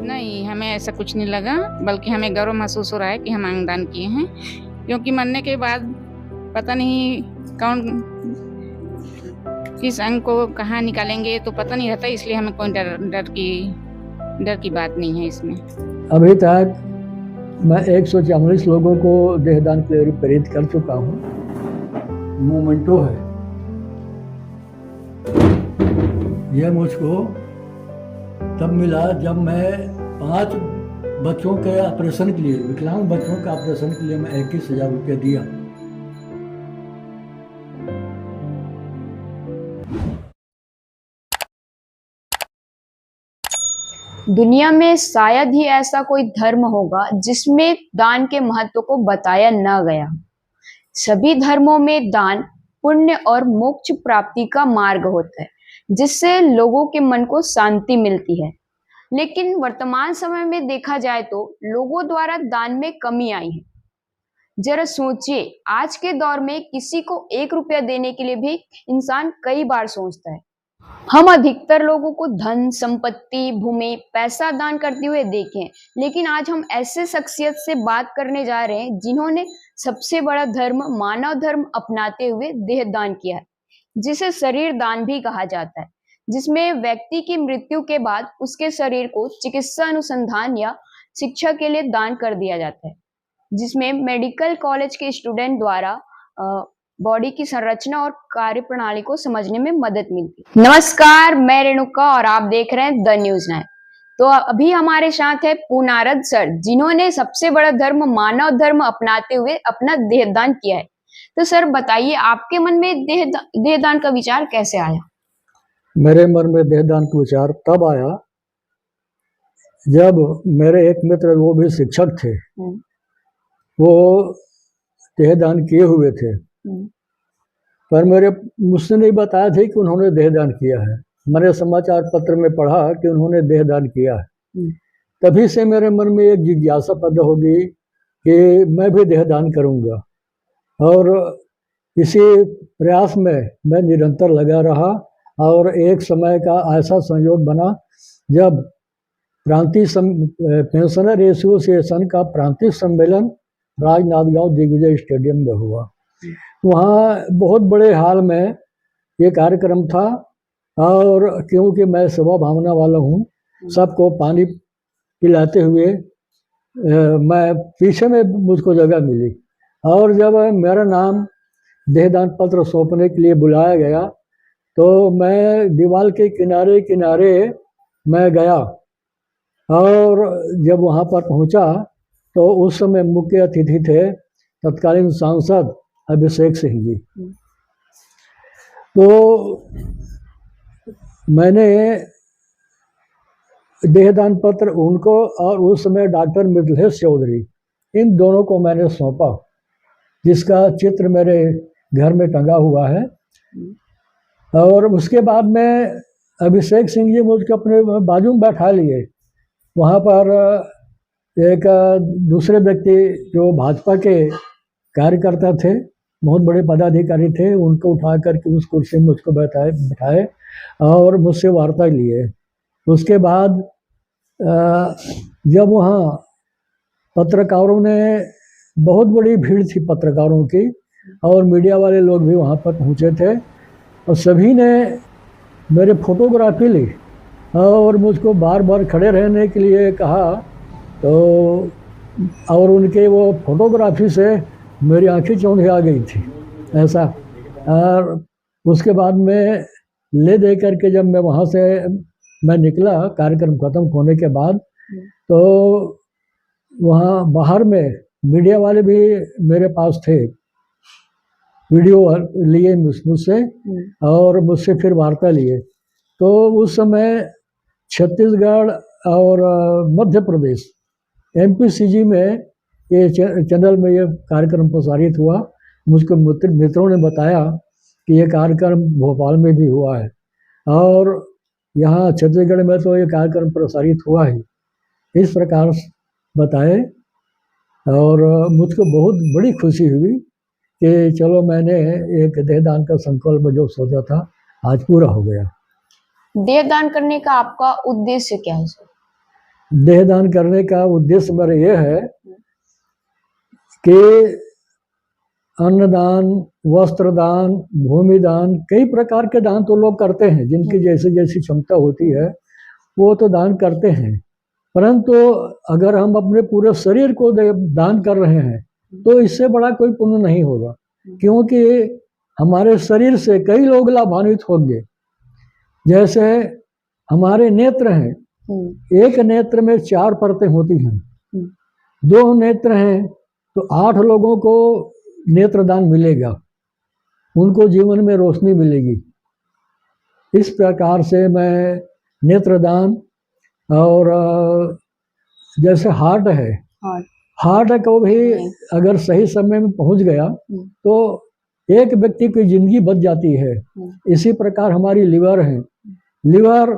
नहीं, हमें ऐसा कुछ नहीं लगा, बल्कि हमें गर्व महसूस हो रहा है कि हम अंगदान किए हैं, क्योंकि मरने के बाद पता नहीं कौन किस अंग को कहाँ निकालेंगे तो पता नहीं रहता, इसलिए हमें कोई डर की बात नहीं है इसमें। अभी तक मैं 144 लोगों को देहदान के लिए प्रेरित कर चुका हूँ। मोमेंटो है ये मुझको तब मिला जब मैं 5 बच्चों के ऑपरेशन के लिए, विकलांग बच्चों के ऑपरेशन के लिए मैं 21,000 रुपये दिया। दुनिया में शायद ही ऐसा कोई धर्म होगा जिसमें दान के महत्व को बताया न गया। सभी धर्मों में दान पुण्य और मोक्ष प्राप्ति का मार्ग होता है, जिससे लोगों के मन को शांति मिलती है। लेकिन वर्तमान समय में देखा जाए तो लोगों द्वारा दान में कमी आई है। जरा सोचिए, आज के दौर में किसी को 1 रुपया देने के लिए भी इंसान कई बार सोचता है। हम अधिकतर लोगों को धन, संपत्ति, भूमि, पैसा दान करते हुए देखे, लेकिन आज हम ऐसे शख्सियत से बात करने जा रहे हैं जिन्होंने सबसे बड़ा धर्म, मानव धर्म अपनाते हुए देह दान किया है, जिसे शरीर दान भी कहा जाता है, जिसमें व्यक्ति की मृत्यु के बाद उसके शरीर को चिकित्सा अनुसंधान या शिक्षा के लिए दान कर दिया जाता है, जिसमें मेडिकल कॉलेज के स्टूडेंट द्वारा बॉडी की संरचना और कार्य प्रणाली को समझने में मदद मिलती है। नमस्कार, मैं रेणुका और आप देख रहे हैं द न्यूज 9। तो अभी हमारे साथ है पुनारद सर, जिन्होंने सबसे बड़ा धर्म, मानव धर्म अपनाते हुए अपना देहदान किया है। तो सर बताइए, आपके मन में देहदान का विचार कैसे आया? मेरे मन में देहदान का विचार तब आया जब मेरे एक मित्र, वो भी शिक्षक थे, वो देहदान किए हुए थे, पर मुझसे नहीं बताया था कि उन्होंने देहदान किया है। मैंने समाचार पत्र में पढ़ा कि उन्होंने देहदान किया है। तभी से मेरे मन में एक जिज्ञासा पैदा हो गई कि मैं भी देहदान करूंगा, और इसी प्रयास में मैं निरंतर लगा रहा। और एक समय का ऐसा संयोग बना जब पेंशनर एसोसिएशन का प्रांतीय सम्मेलन राजनांदगांव दिग्विजय स्टेडियम में हुआ। वहाँ बहुत बड़े हॉल में ये कार्यक्रम था, और क्योंकि मैं सेवा भावना वाला हूँ, सबको पानी पिलाते हुए मैं पीछे में मुझको जगह मिली। और जब मेरा नाम देहदान पत्र सौंपने के लिए बुलाया गया तो मैं दीवार के किनारे किनारे मैं गया, और जब वहाँ पर पहुँचा तो उस समय मुख्य अतिथि थे तत्कालीन सांसद अभिषेक सिंह जी। तो मैंने देहदान पत्र उनको और उस समय डॉक्टर मिथिलेश चौधरी, इन दोनों को मैंने सौंपा, जिसका चित्र मेरे घर में टंगा हुआ है। और उसके बाद में अभिषेक सिंह जी मुझको अपने बाजू में बैठा लिए। वहाँ पर एक दूसरे व्यक्ति जो भाजपा के कार्यकर्ता थे, बहुत बड़े पदाधिकारी थे, उनको उठा करके उस कुर्सी में मुझको बैठाए और मुझसे वार्ता लिए। उसके बाद जब वहाँ पत्रकारों ने, बहुत बड़ी भीड़ थी पत्रकारों की, और मीडिया वाले लोग भी वहाँ पर पहुँचे थे, और सभी ने मेरे फोटोग्राफी ली और मुझको बार बार खड़े रहने के लिए कहा। तो और उनके वो फोटोग्राफी से मेरी आंखें चौंधी आ गई थी ऐसा। और उसके बाद में ले दे करके जब मैं वहाँ से मैं निकला, कार्यक्रम खत्म होने के बाद, तो वहाँ बाहर में मीडिया वाले भी मेरे पास थे, वीडियो लिए मुझसे और मुझसे फिर वार्ता लिए। तो उस समय छत्तीसगढ़ और मध्य प्रदेश MPCG में ये चैनल में ये कार्यक्रम प्रसारित हुआ। मुझको मित्रों ने बताया कि ये कार्यक्रम भोपाल में भी हुआ है, और यहाँ छत्तीसगढ़ में तो ये कार्यक्रम प्रसारित हुआ ही, इस प्रकार बताए। और मुझको बहुत बड़ी खुशी हुई कि चलो, मैंने एक देहदान का संकल्प जो सोचा था आज पूरा हो गया। देहदान करने का आपका उद्देश्य क्या है? देहदान करने का उद्देश्य मेरा ये है कि अन्नदान, वस्त्र दान, भूमि दान, कई प्रकार के दान तो लोग करते हैं, जिनकी जैसे जैसी क्षमता होती है वो तो दान करते हैं। परंतु अगर हम अपने पूरे शरीर को दान कर रहे हैं तो इससे बड़ा कोई पुण्य नहीं होगा, क्योंकि हमारे शरीर से कई लोग लाभान्वित होंगे। जैसे हमारे नेत्र हैं, एक नेत्र में 4 परतें होती हैं, 2 नेत्र हैं तो 8 लोगों को नेत्रदान मिलेगा, उनको जीवन में रोशनी मिलेगी। इस प्रकार से मैं नेत्रदान और जैसे हार्ट है, हार्ट को भी अगर सही समय में पहुंच गया तो एक व्यक्ति की जिंदगी बच जाती है। इसी प्रकार हमारी लिवर है, लिवर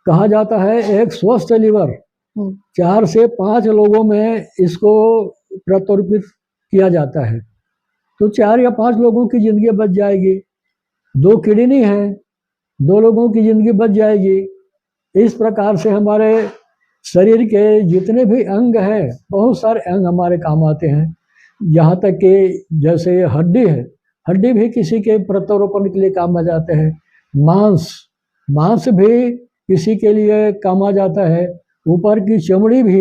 कहा जाता है एक स्वस्थ लिवर 4 से 5 लोगों में इसको प्रत्यारोपित किया जाता है, तो 4 या 5 लोगों की जिंदगी बच जाएगी। 2 किडनी है, 2 लोगों की जिंदगी बच जाएगी। इस प्रकार से हमारे शरीर के जितने भी अंग हैं, बहुत सारे अंग हमारे काम आते हैं। यहाँ तक कि जैसे हड्डी है, हड्डी भी किसी के प्रत्यारोपण के लिए काम आ जाते हैं। मांस भी किसी के लिए काम आ जाता है। ऊपर की चमड़ी भी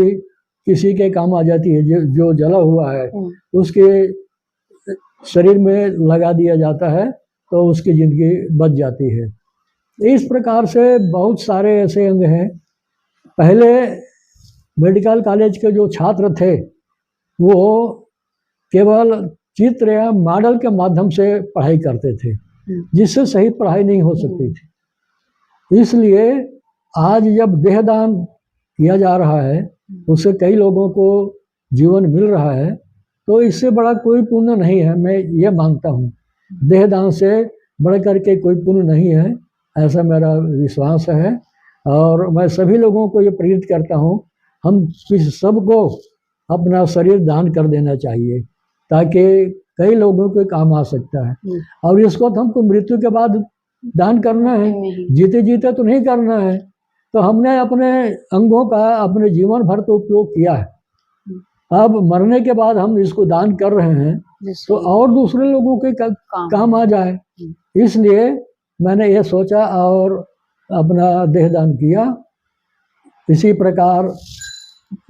किसी के काम आ जाती है, जो जला हुआ है उसके शरीर में लगा दिया जाता है तो उसकी जिंदगी बच जाती है। इस प्रकार से बहुत सारे ऐसे अंग हैं। पहले मेडिकल कॉलेज के जो छात्र थे वो केवल चित्र या मॉडल के माध्यम से पढ़ाई करते थे, जिससे सही पढ़ाई नहीं हो सकती थी। इसलिए आज जब देहदान किया जा रहा है, उससे कई लोगों को जीवन मिल रहा है, तो इससे बड़ा कोई पुण्य नहीं है। मैं ये मानता हूँ देहदान से बढ़ करके कोई पुण्य नहीं है, ऐसा मेरा विश्वास है। और मैं सभी लोगों को ये प्रेरित करता हूँ, हम सबको अपना शरीर दान कर देना चाहिए, ताकि कई लोगों के काम आ सकता है। और इसको तो हमको मृत्यु के बाद दान करना है, जीते जीते तो नहीं करना है। तो हमने अपने अंगों का अपने जीवन भर तो उपयोग किया है, अब मरने के बाद हम इसको दान कर रहे हैं तो और दूसरे लोगों के काम आ जाए। इसलिए मैंने ये सोचा और अपना देहदान किया। इसी प्रकार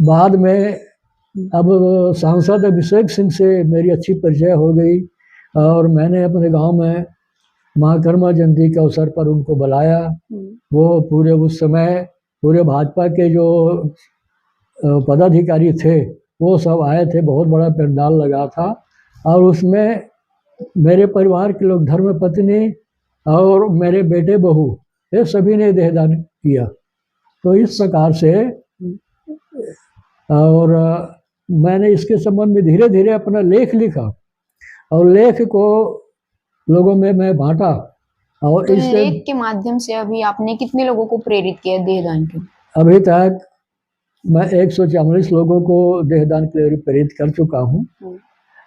बाद में अब सांसद अभिषेक सिंह से मेरी अच्छी परिचय हो गई और मैंने अपने गांव में महाकर्मा जयंती के अवसर पर उनको बुलाया। वो पूरे उस समय पूरे भाजपा के जो पदाधिकारी थे वो सब आए थे, बहुत बड़ा पंडाल लगा था और उसमें मेरे परिवार के लोग, धर्मपत्नी और मेरे बेटे बहू, ये सभी ने देहदान किया। तो इस प्रकार से और मैंने इसके संबंध में धीरे धीरे अपना लेख लिखा और लेख को लोगों में मैं बांटा। और तो इस लेख के माध्यम से अभी आपने कितने लोगों को प्रेरित किया देहदान के? अभी तक मैं 144 लोगों को देहदान के लिए प्रेरित कर चुका हूँ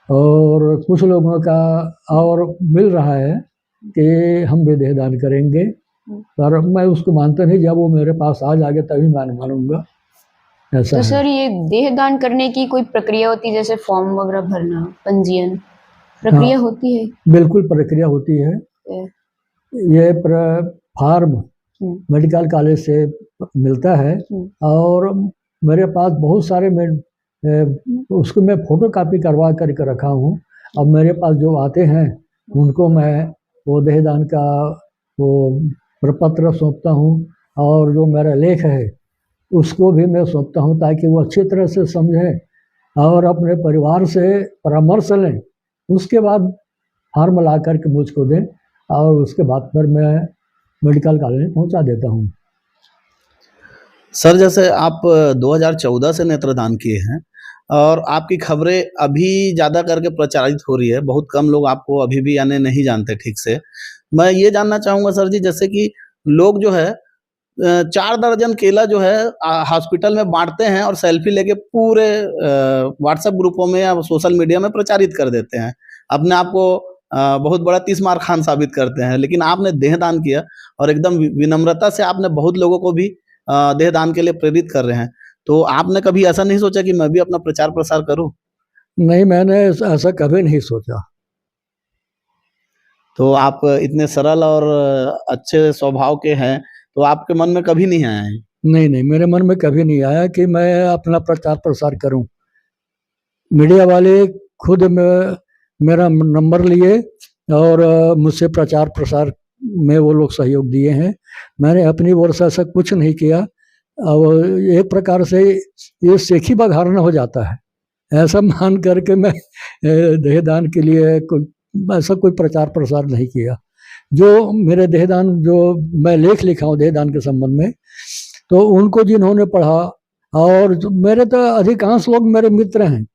और कुछ लोगों का और मिल रहा है कि हम भी देहदान करेंगे, पर मैं उसको मानता नहीं। जब वो मेरे पास आ जाएगा तभी मैं मानूंगा, ऐसा तो है। सर ये देहदान करने की कोई प्रक्रिया होती है, जैसे फॉर्म वगैरह भरना, पंजीयन प्रक्रिया होती है? बिल्कुल प्रक्रिया होती है। ये फार्म मेडिकल कॉलेज से मिलता है और मेरे पास बहुत सारे उसको मैं फोटो कापी करवा करके रखा हूँ। अब मेरे पास जो आते हैं उनको मैं वो देहदान का वो प्रपत्र सौंपता हूँ और जो मेरा लेख है उसको भी मैं सौंपता हूँ, ताकि वो अच्छी तरह से समझें और अपने परिवार से परामर्श लें। उसके बाद फार्म ला करके मुझको दें और उसके बाद फिर मैं मेडिकल कॉलेज में पहुँचा देता हूँ। सर जैसे आप 2014 से नेत्रदान किए हैं और आपकी खबरें अभी ज़्यादा करके प्रचारित हो रही है, बहुत कम लोग आपको अभी भी यानी नहीं जानते ठीक से। मैं ये जानना चाहूँगा सर जी, जैसे कि लोग जो है 4 दर्जन केला जो है हॉस्पिटल में बांटते हैं और सेल्फी लेके पूरे व्हाट्सएप ग्रुपों में या सोशल मीडिया में प्रचारित कर देते हैं, अपने आप को बहुत बड़ा 30 मार खान साबित करते हैं। लेकिन आपने देहदान किया और एकदम विनम्रता से आपने बहुत लोगों को भी देहदान के लिए प्रेरित कर रहे हैं, तो आपने कभी ऐसा नहीं सोचा कि मैं भी अपना प्रचार प्रसार करूं? नहीं, मैंने ऐसा कभी नहीं सोचा। तो आप इतने सरल और अच्छे स्वभाव के हैं, तो आपके मन में कभी नहीं आया है? नहीं, नहीं, मेरे मन में कभी नहीं आया कि मैं अपना प्रचार प्रसार करूं। मीडिया वाले खुद मेरा नंबर लिए और मुझसे प्रचार प्रसार में वो लोग सहयोग दिए हैं। मैंने अपनी ओर से ऐसा कुछ नहीं किया। और एक प्रकार से ये सेखी बघारना हो जाता है, ऐसा मान करके मैं देहदान के लिए ऐसा कोई प्रचार प्रसार नहीं किया। जो मेरे देहदान, जो मैं लेख लिखा हूँ देहदान के संबंध में, तो उनको जिन्होंने पढ़ा, और मेरे तो अधिकांश लोग मेरे मित्र हैं।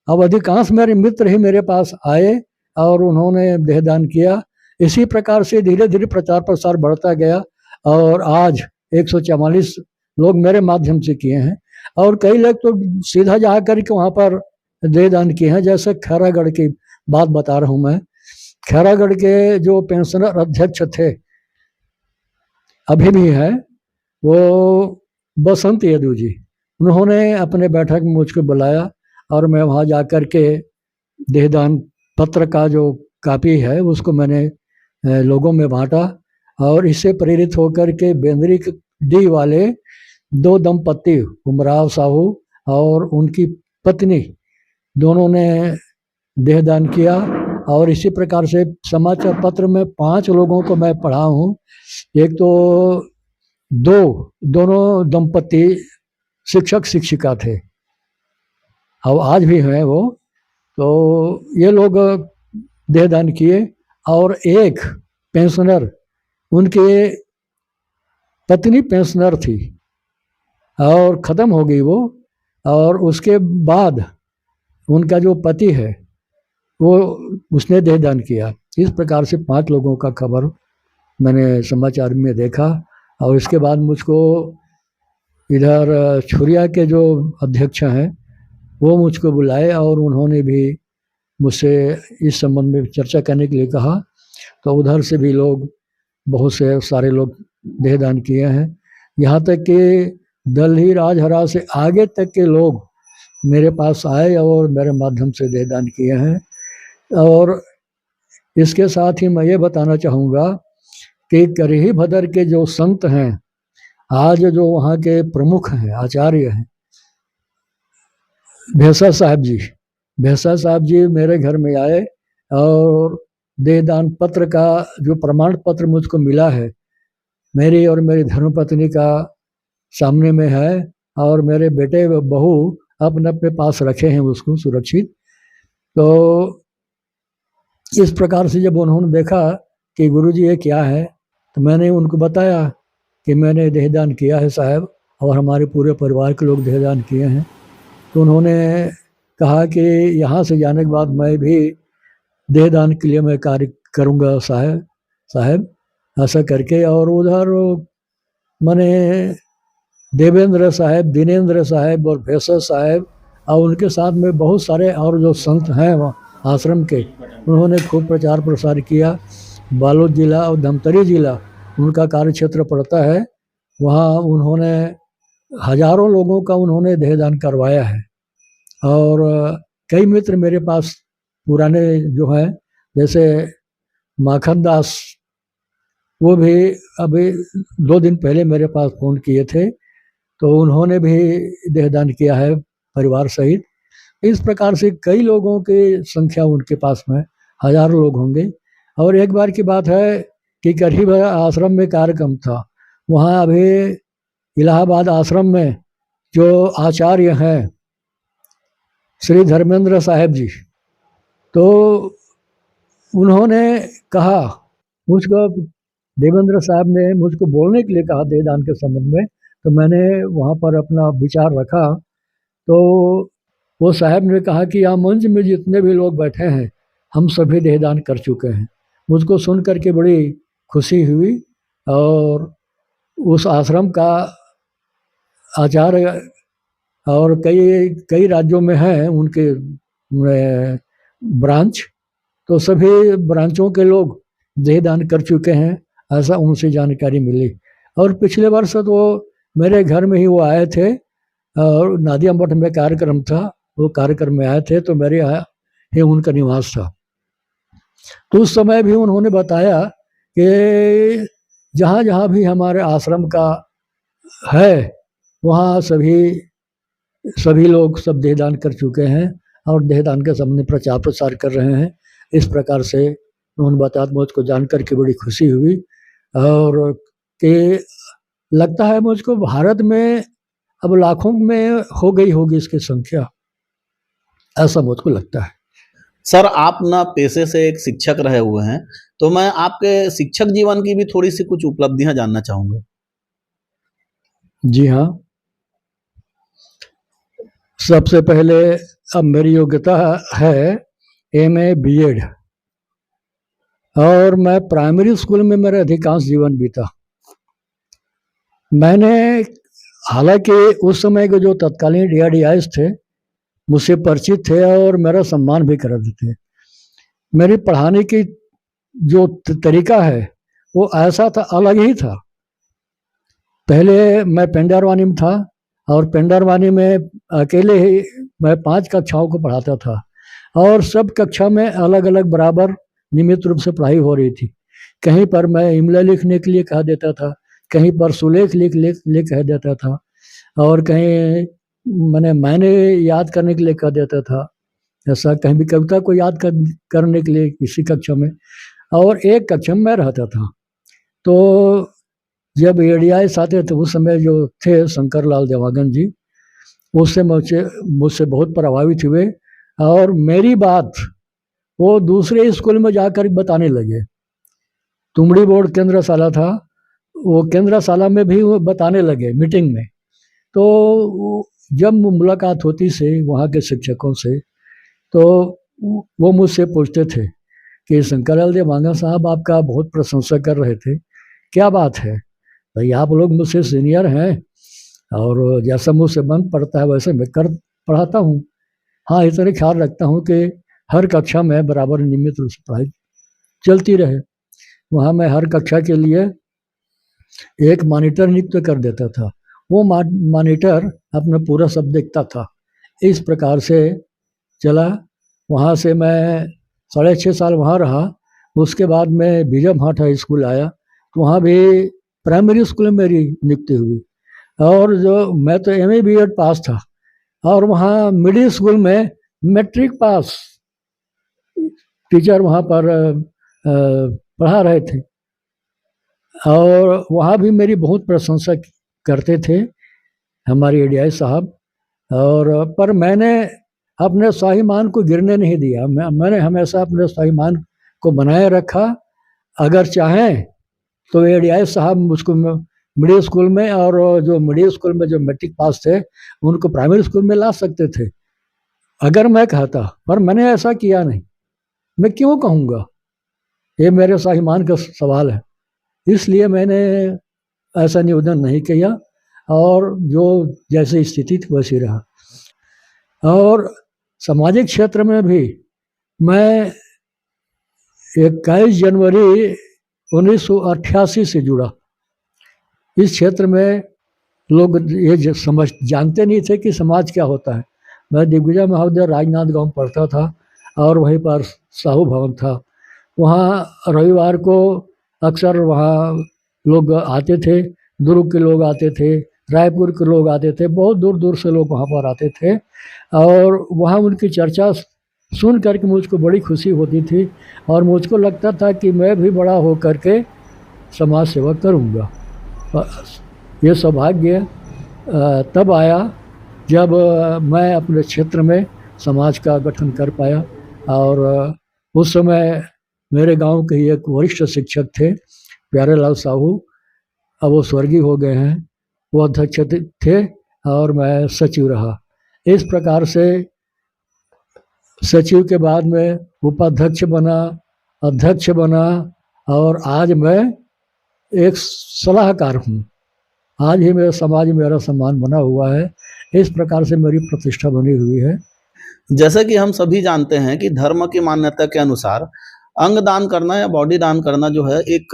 अब अधिकांश मेरे मित्र ही मेरे पास आए और उन्होंने देहदान किया। इसी प्रकार से धीरे धीरे प्रचार प्रसार बढ़ता गया और आज 144 लोग मेरे माध्यम से किए हैं। और कई लोग तो सीधा जा कर के वहाँ पर देहदान किए हैं। जैसे खैरागढ़ की बात बता रहा हूँ मैं। खैरागढ़ के जो पेंशनर अध्यक्ष थे, अभी भी है, वो बसंत यदू जी, उन्होंने अपने बैठक में मुझको बुलाया और मैं वहाँ जा कर के देहदान पत्र का जो कापी है उसको मैंने लोगों में बांटा। और इससे प्रेरित होकर के बेंदरी डी वाले दो दंपति, उमराव साहू और उनकी पत्नी, दोनों ने देहदान किया। और इसी प्रकार से समाचार पत्र में 5 लोगों को मैं पढ़ा हूँ। एक तो दोनों दंपति शिक्षक शिक्षिका थे, अब आज भी हैं वो। तो ये लोग देहदान किए। और एक पेंशनर, उनके पत्नी पेंशनर थी और ख़त्म हो गई वो, और उसके बाद उनका जो पति है वो उसने देहदान किया। इस प्रकार से 5 लोगों का खबर मैंने समाचार में देखा। और इसके बाद मुझको इधर छुरिया के जो अध्यक्ष हैं वो मुझको बुलाए और उन्होंने भी मुझसे इस संबंध में चर्चा करने के लिए कहा। तो उधर से भी लोग, बहुत से सारे लोग देहदान किए हैं। यहाँ तक कि दल्ही राजहरा से आगे तक के लोग मेरे पास आए और मेरे माध्यम से देहदान किए हैं। और इसके साथ ही मैं ये बताना चाहूँगा कि करही भदर के जो संत हैं, आज जो वहाँ के प्रमुख हैं, आचार्य हैं, भेसा साहब जी मेरे घर में आए और देहदान पत्र का जो प्रमाण पत्र मुझको मिला है, मेरी और मेरी धर्मपत्नी का सामने में है, और मेरे बेटे बहू अपने अपने पास रखे हैं उसको सुरक्षित। तो इस प्रकार से जब उन्होंने देखा कि गुरुजी ये क्या है, तो मैंने उनको बताया कि मैंने देहदान किया है साहब, और हमारे पूरे परिवार के लोग देहदान किए हैं। तो उन्होंने कहा कि यहाँ से जाने के बाद मैं भी देहदान के लिए मैं कार्य करूँगा साहब ऐसा करके। और उधर मैंने देवेंद्र साहब, दिनेंद्र साहब और भेसा साहब और उनके साथ में बहुत सारे और जो संत हैं वहाँ आश्रम के, उन्होंने खूब प्रचार प्रसार किया। बालोद जिला और धमतरी जिला उनका कार्य क्षेत्र पड़ता है, वहाँ उन्होंने हजारों लोगों का उन्होंने देहदान करवाया है। और कई मित्र मेरे पास पुराने जो हैं, जैसे माखन दास, वो भी अभी 2 दिन पहले मेरे पास फ़ोन किए थे, तो उन्होंने भी देहदान किया है परिवार सहित। इस प्रकार से कई लोगों की संख्या उनके पास में हजारों लोग होंगे। और एक बार की बात है कि करही भदर आश्रम में कार्यक्रम था, वहाँ अभी इलाहाबाद आश्रम में जो आचार्य हैं श्री धर्मेंद्र साहब जी, तो उन्होंने कहा मुझको, देवेंद्र साहब ने मुझको बोलने के लिए कहा देहदान के संबंध में। तो मैंने वहाँ पर अपना विचार रखा। तो वो साहब ने कहा कि यहाँ मंच में जितने भी लोग बैठे हैं हम सभी देहदान कर चुके हैं। मुझको सुन कर के बड़ी खुशी हुई। और उस आश्रम का आचार्य और कई राज्यों में हैं उनके ब्रांच, तो सभी ब्रांचों के लोग देहदान कर चुके हैं, ऐसा उनसे जानकारी मिली। और पिछले वर्ष तो मेरे घर में ही वो आए थे और नादिया मठ में कार्यक्रम था, वो कार्यक्रम में आए थे तो मेरे यहाँ ही उनका निवास था। तो उस समय भी उन्होंने बताया कि जहाँ जहाँ भी हमारे आश्रम का है वहाँ सभी लोग सब देहदान कर चुके हैं और देहदान के सामने प्रचार प्रसार कर रहे हैं। इस प्रकार से उन्होंने बताया, मुझको जानकर के बड़ी खुशी हुई और कि लगता है मुझको भारत में अब लाखों में हो गई होगी इसकी संख्या, ऐसा मुझको लगता है। सर, आप ना पेशे से एक शिक्षक रहे हुए हैं, तो मैं आपके शिक्षक जीवन की भी थोड़ी सी कुछ उपलब्धियां जानना चाहूँगा। जी हाँ, सबसे पहले अब मेरी योग्यता है MA BEd और मैं प्राइमरी स्कूल में मेरा अधिकांश जीवन बीता। मैंने हालांकि उस समय के जो तत्कालीन DRDIs थे मुझसे परिचित थे और मेरा सम्मान भी करते थे। मेरी पढ़ाने की जो तरीका है वो ऐसा था, अलग ही था। पहले मैं पेंडारवानी में था और पेंडारवानी में अकेले ही मैं 5 कक्षाओं को पढ़ाता था और सब कक्षा में अलग अलग बराबर नियमित रूप से पढ़ाई हो रही थी। कहीं पर मैं इमला लिखने के लिए कह देता था, कहीं पर सुलेख लिख कह देता था और कहीं मैंने याद करने के लिए कह देता था, ऐसा कहीं भी कविता को याद करने के लिए किसी कक्षा में, और एक कक्षा में मैं रहता था। तो जब ADIs आते थे उस समय जो थे शंकर लाल देवांगन जी, उससे मुझसे बहुत प्रभावित हुए और मेरी बात वो दूसरे स्कूल में जाकर बताने लगे। तुमड़ी बोर्ड केंद्रशाला था, वो केंद्रशाला में भी वो बताने लगे मीटिंग में। तो जब मुलाकात होती से वहाँ के शिक्षकों से, तो वो मुझसे पूछते थे कि शंकरलाल देवांगन साहब आपका बहुत प्रशंसा कर रहे थे, क्या बात है भाई, आप लोग मुझसे सीनियर हैं और जैसा मुझसे मन पड़ता है वैसे मैं पढ़ाता हूँ। हाँ, इस तरह ख्याल रखता हूँ कि हर कक्षा में बराबर नियमित रूप से पढ़ाई चलती रहे। वहाँ मैं हर कक्षा के लिए एक मॉनिटर नियुक्त कर देता था। वो मॉनिटर अपना पूरा सब देखता था। इस प्रकार से चला। वहाँ से मैं 6.5 साल वहाँ रहा। उसके बाद मैं बीजमहाट हाई स्कूल आया, तो वहाँ भी प्राइमरी स्कूल में मेरी नियुक्ति हुई और जो मैं तो MA BEd पास था और वहाँ मिडिल स्कूल में मैट्रिक पास टीचर वहाँ पर पढ़ा रहे थे और वहाँ भी मेरी बहुत प्रशंसा करते थे हमारे ADI साहब। और पर मैंने अपने स्वाभिमान को गिरने नहीं दिया। मैंने हमेशा अपने स्वाभिमान को बनाए रखा। अगर चाहें तो ADI साहब मुझको मिडिल स्कूल में, और जो मिडिल स्कूल में जो मैट्रिक पास थे उनको प्राइमरी स्कूल में ला सकते थे अगर मैं कहता, पर मैंने ऐसा किया नहीं। मैं क्यों कहूँगा, ये मेरे स्वाभिमान का सवाल है, इसलिए मैंने ऐसा निवेदन नहीं किया और जो जैसी स्थिति थी वैसी रहा। और सामाजिक क्षेत्र में भी मैं 21 जनवरी 1988 से जुड़ा। इस क्षेत्र में लोग ये जानते नहीं थे कि समाज क्या होता है। मैं दिग्विजय महाविद्यालय राजनांद गांव पढ़ता था और वहीं पर साहू भवन था। वहाँ रविवार को अक्सर वहाँ लोग आते थे, दुर्ग के लोग आते थे, रायपुर के लोग आते थे, बहुत दूर दूर से लोग वहाँ पर आते थे और वहाँ उनकी चर्चा सुन करके मुझको बड़ी खुशी होती थी और मुझको लगता था कि मैं भी बड़ा हो करके समाज सेवा करूँगा। ये सौभाग्य तब आया जब मैं अपने क्षेत्र में समाज का गठन कर पाया। और उस समय मेरे गांव के ही एक वरिष्ठ शिक्षक थे प्यारेलाल साहू, अब वो स्वर्गीय हो गए हैं, वो अध्यक्ष थे और मैं सचिव रहा। इस प्रकार से सचिव के बाद में उपाध्यक्ष बना, अध्यक्ष बना और आज मैं एक सलाहकार हूँ। आज ही मेरे समाज में मेरा सम्मान बना हुआ है। इस प्रकार से मेरी प्रतिष्ठा बनी हुई है। जैसे कि हम सभी जानते हैं कि धर्म की मान्यता के अनुसार अंग दान करना या बॉडी दान करना जो है एक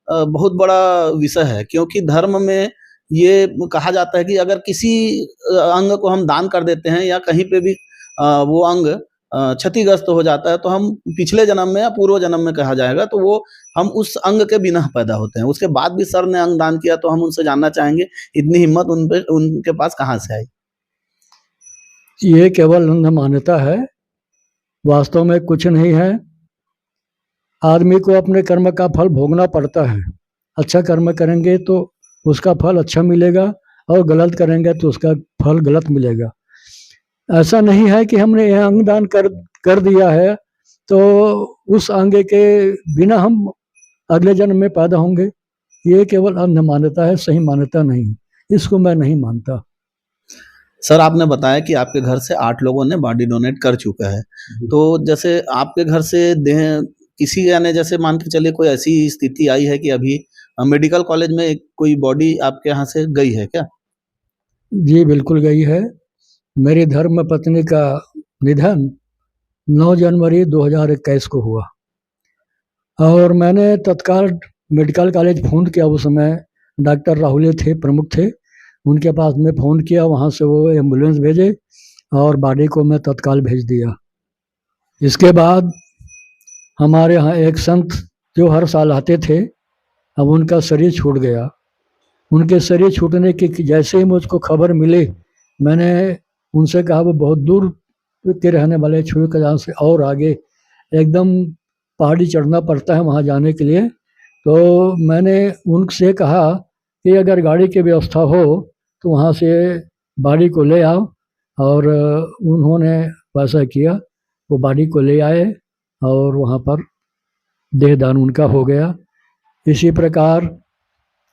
बहुत बड़ा विषय है, क्योंकि धर्म में ये कहा जाता है कि अगर किसी अंग को हम दान कर देते हैं या कहीं पे भी वो अंग क्षतिग्रस्त हो जाता है, तो हम पिछले जन्म में या पूर्व जन्म में कहा जाएगा, तो वो हम उस अंग के बिना पैदा होते हैं। उसके बाद भी सर ने अंग दान किया, तो हम उनसे जानना चाहेंगे इतनी हिम्मत उनके पास कहाँ से आई? ये केवल अंध मान्यता है, वास्तव में कुछ नहीं है। आदमी को अपने कर्म का फल भोगना पड़ता है। अच्छा कर्म करेंगे तो उसका फल अच्छा मिलेगा, और गलत करेंगे तो उसका फल गलत मिलेगा। ऐसा नहीं है कि हमने यह अंग दान कर दिया है तो उस अंग के बिना हम अगले जन्म में पैदा होंगे। ये केवल अंध मान्यता है, सही मान्यता नहीं। इसको मैं नहीं मानता। सर, आपने बताया कि आपके घर से 8 लोगों ने बॉडी डोनेट कर चुका है, तो जैसे आपके घर से देह किसी यानी जैसे मान के चलिए कोई ऐसी स्थिति आई है कि अभी मेडिकल कॉलेज में कोई बॉडी आपके यहाँ से गई है क्या? जी बिल्कुल गई है। मेरी धर्म पत्नी का निधन 9 जनवरी 2021 को हुआ, और मैंने तत्काल मेडिकल कॉलेज फ़ोन किया। उस समय डॉक्टर राहुल थे, प्रमुख थे, उनके पास मैं फ़ोन किया। वहाँ से वो एम्बुलेंस भेजे और बॉडी को मैं तत्काल भेज दिया। इसके बाद हमारे यहाँ एक संत जो हर साल आते थे, अब उनका शरीर छूट गया। उनके शरीर छूटने की जैसे ही मुझको खबर मिली, मैंने उनसे कहा, वो बहुत दूर के रहने वाले छुई कजान से और आगे एकदम पहाड़ी चढ़ना पड़ता है वहाँ जाने के लिए। तो मैंने उनसे कहा कि अगर गाड़ी की व्यवस्था हो तो वहाँ से बॉडी को ले आओ, और उन्होंने वैसा किया। वो बॉडी को ले आए और वहाँ पर देहदान उनका हो गया। इसी प्रकार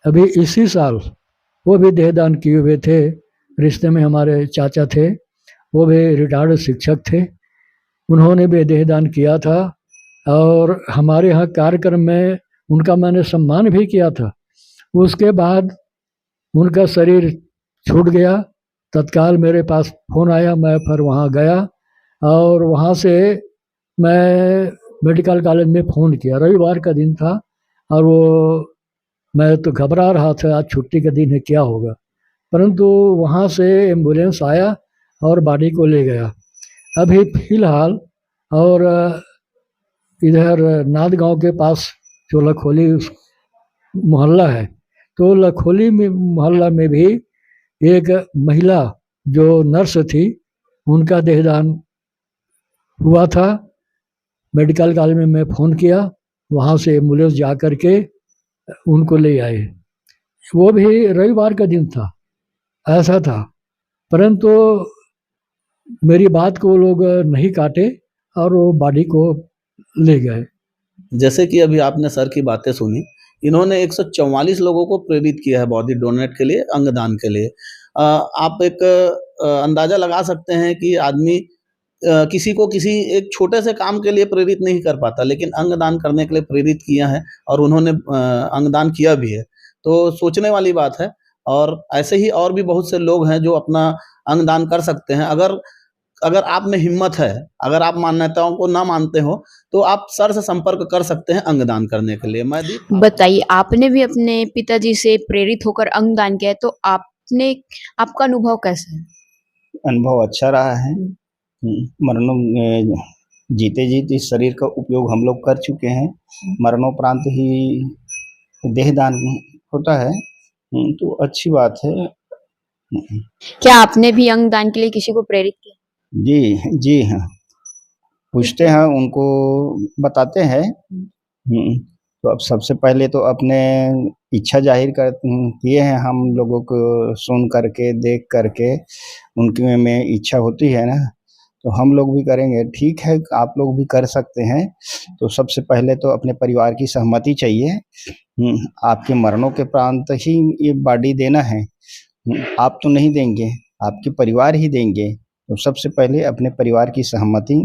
अभी इसी साल वो भी देहदान किए हुए थे। रिश्ते में हमारे चाचा थे, वो भी रिटायर्ड शिक्षक थे, उन्होंने भी देहदान किया था, और हमारे यहाँ कार्यक्रम में उनका मैंने सम्मान भी किया था। उसके बाद उनका शरीर छूट गया। तत्काल मेरे पास फ़ोन आया, मैं फिर वहाँ गया, और वहाँ से मैं मेडिकल कॉलेज में फ़ोन किया। रविवार का दिन था, और वो मैं तो घबरा रहा था, आज छुट्टी का दिन है, क्या होगा। परंतु वहाँ से एम्बुलेंस आया और बॉडी को ले गया। अभी फ़िलहाल और इधर नाद गांव के पास जो लखोली मोहल्ला है, तो लखोली में मोहल्ला में भी एक महिला जो नर्स थी, उनका देहदान हुआ था। मेडिकल कॉलेज में मैं फ़ोन किया, वहाँ से एम्बुलेंस जा कर के उनको ले आए। वो भी रविवार का दिन था, ऐसा था। परंतु मेरी बात को वो लोग नहीं काटे और वो बॉडी को ले गए। जैसे कि अभी आपने सर की बातें सुनी, इन्होंने 144 लोगों को प्रेरित किया है बॉडी डोनेट के लिए, अंगदान के लिए। आप एक अंदाज़ा लगा सकते हैं कि आदमी किसी को किसी एक छोटे से काम के लिए प्रेरित नहीं कर पाता, लेकिन अंगदान करने के लिए प्रेरित किया है, और उन्होंने अंगदान किया भी है। तो सोचने वाली बात है, और ऐसे ही और भी बहुत से लोग हैं जो अपना अंगदान कर सकते हैं। अगर आप में हिम्मत है, अगर आप मान्यताओं को ना मानते हो, तो आप सर से संपर्क कर सकते हैं अंगदान करने के लिए। मैं बताइए, आपने भी अपने पिताजी से प्रेरित होकर अंगदान किया है, तो आपका अनुभव कैसा है? अनुभव अच्छा रहा है। मरणों जीते जीते इस शरीर का उपयोग हम लोग कर चुके हैं। मरणोपरांत ही देहदान होता है, तो अच्छी बात है। क्या आपने भी अंगदान के लिए किसी को प्रेरित किया? जी हाँ, पूछते हैं, उनको बताते हैं। तो अब सबसे पहले तो अपने इच्छा जाहिर किए हैं हम लोगों को, सुन करके देख करके उनकी में इच्छा होती है ना, तो हम लोग भी करेंगे। ठीक है, आप लोग भी कर सकते हैं। तो सबसे पहले तो अपने परिवार की सहमति चाहिए। आपके मरणोपरांत ही ये बॉडी देना है, आप तो नहीं देंगे, आपके परिवार ही देंगे। तो सबसे पहले अपने परिवार की सहमति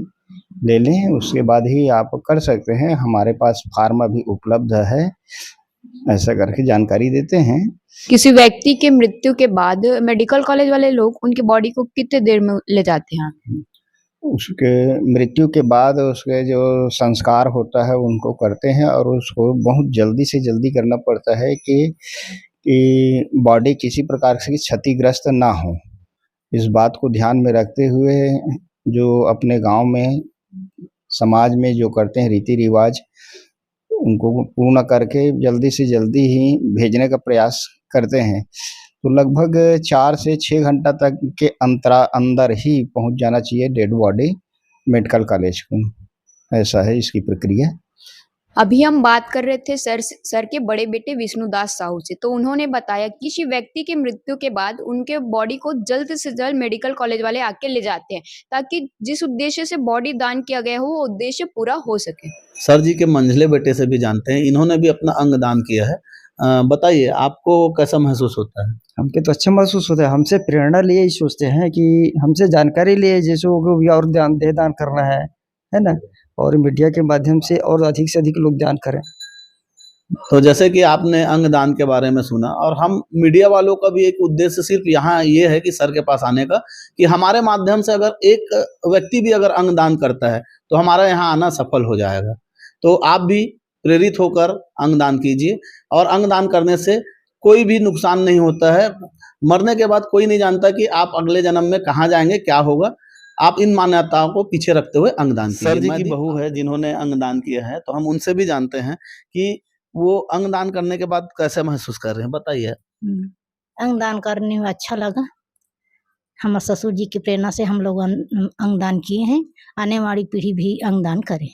ले लें, उसके बाद ही आप कर सकते हैं। हमारे पास फार्म अभी उपलब्ध है, ऐसा करके जानकारी देते हैं। किसी व्यक्ति के मृत्यु के बाद मेडिकल कॉलेज वाले लोग उनकी बॉडी को कितने देर में ले जाते हैं? उसके मृत्यु के बाद उसके जो संस्कार होता है उनको करते हैं, और उसको बहुत जल्दी से जल्दी करना पड़ता है कि कि बॉडी किसी प्रकार से क्षतिग्रस्त ना हो। इस बात को ध्यान में रखते हुए जो अपने गांव में समाज में जो करते हैं रीति रिवाज, उनको पूर्ण करके जल्दी से जल्दी ही भेजने का प्रयास करते हैं। तो लगभग 4 से 6 घंटा तक के अंदर ही पहुंच जाना चाहिए डेड बॉडी मेडिकल कॉलेज को। ऐसा है इसकी प्रक्रिया। अभी हम बात कर रहे थे सर के बड़े बेटे विष्णुदास साहू से, तो उन्होंने बताया कि किसी व्यक्ति की मृत्यु के बाद उनके बॉडी को जल्द से जल्द मेडिकल कॉलेज वाले आके ले जाते हैं, ताकि जिस उद्देश्य से बॉडी दान किया गया हो वो उद्देश्य पूरा हो सके। सर जी के मंझले बेटे से भी जानते हैं, इन्होंने भी अपना अंग दान किया है। बताइए आपको कैसा महसूस होता है? हमको तो अच्छा महसूस होता है। हमसे प्रेरणा लिए ही सोचते हैं कि हमसे जानकारी लिए जैसे को भी और दान करना है ना, और मीडिया के माध्यम से और अधिक से अधिक लोग दान करें। तो जैसे कि आपने अंग दान के बारे में सुना, और हम मीडिया वालों का भी एक उद्देश्य सिर्फ यहाँ ये है कि सर के पास आने का, कि हमारे माध्यम से अगर एक व्यक्ति भी अगर अंग दान करता है तो हमारा यहाँ आना सफल हो जाएगा। तो आप भी प्रेरित होकर अंग दान कीजिए, और अंग दान करने से कोई भी नुकसान नहीं होता है। मरने के बाद कोई नहीं जानता कि आप अगले जन्म में कहाँ जाएंगे, क्या होगा। आप इन मान्यताओं को पीछे रखते हुए अंगदान कीजिए। सर जी की बहू है जिन्होंने अंगदान किया है, तो हम उनसे भी जानते हैं कि वो अंगदान करने के बाद कैसे महसूस कर रहे हैं, बताइए। अंगदान करने में अच्छा लगा। हमारे ससुर जी की प्रेरणा से हम लोग अंगदान किए हैं। आने वाली पीढ़ी भी अंगदान करे।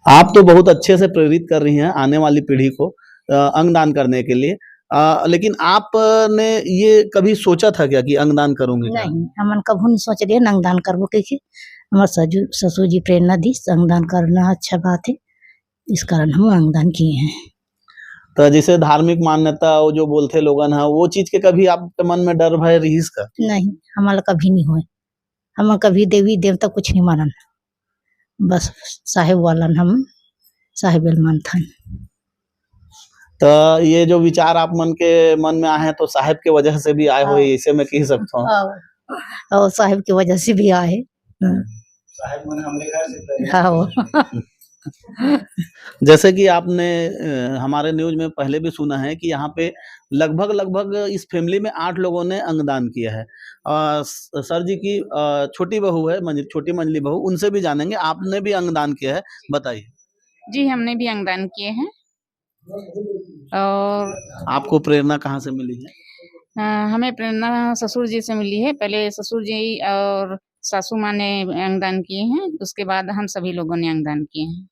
आप तो बहुत अच्छे से प्रेरित कर रही हैं आने वाली पीढ़ी को अंगदान करने के लिए, लेकिन आपने ये कभी सोचा था क्या कि अंगदान करूंगी? नहीं, हमन कभी नहीं सोच रहे अंगदान करबो के। हमारे ससुर जी प्रेरणा दी, अंगदान करना अच्छा बात है, इस कारण हम अंगदान किए हैं। तो जैसे धार्मिक मान्यता वो जो बोलते लोगन है, वो चीज के कभी आपके मन में डर भय रही इसका? नहीं, हमारा कभी नहीं हुए। हम कभी देवी देवता कुछ नहीं मानन, बस साहेब वालन हम साहेब मानथन। तो ये जो विचार आप मन में आए हैं, तो साहेब के वजह से भी आए हुए, इसे मैं कह सकता हूँ। और साहेब की वजह से भी आए। साहेब मन हमरे घर से हाँ। जैसे कि आपने हमारे न्यूज में पहले भी सुना है कि यहाँ पे लगभग इस फैमिली में 8 लोगों ने अंगदान किया है। सर जी की छोटी बहू है, छोटी मंजली बहू, उनसे भी जानेंगे आपने भी अंगदान किया है, बताइए। जी हमने भी अंगदान किए हैं। और आपको प्रेरणा कहाँ से मिली है? हमें प्रेरणा ससुर जी से मिली है। पहले ससुर जी और सासू माँ ने अंगदान किए हैं, उसके बाद हम सभी लोगों ने अंगदान किए हैं।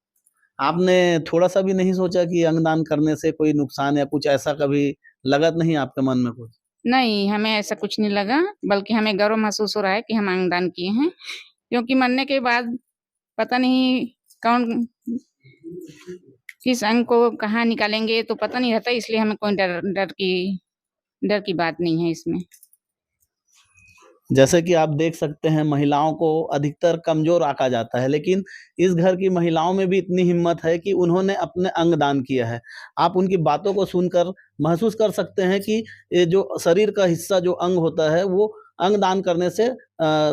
आपने थोड़ा सा भी नहीं सोचा कि अंगदान करने से कोई नुकसान या कुछ ऐसा कभी लगा नहीं आपके मन में कुछ? नहीं, हमें ऐसा कुछ नहीं लगा, बल्कि हमें गर्व महसूस हो रहा है कि हम अंगदान किए हैं, क्योंकि मरने के बाद पता नहीं कौन किस अंग को कहाँ निकालेंगे तो पता नहीं रहता, इसलिए हमें कोई डर की बात नहीं है इसमें। जैसे कि आप देख सकते हैं, महिलाओं को अधिकतर कमजोर आंका जाता है, लेकिन इस घर की महिलाओं में भी इतनी हिम्मत है कि उन्होंने अपने अंग दान किया है। आप उनकी बातों को सुनकर महसूस कर सकते हैं कि ये जो शरीर का हिस्सा जो अंग होता है, वो अंग दान करने से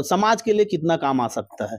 समाज के लिए कितना काम आ सकता है।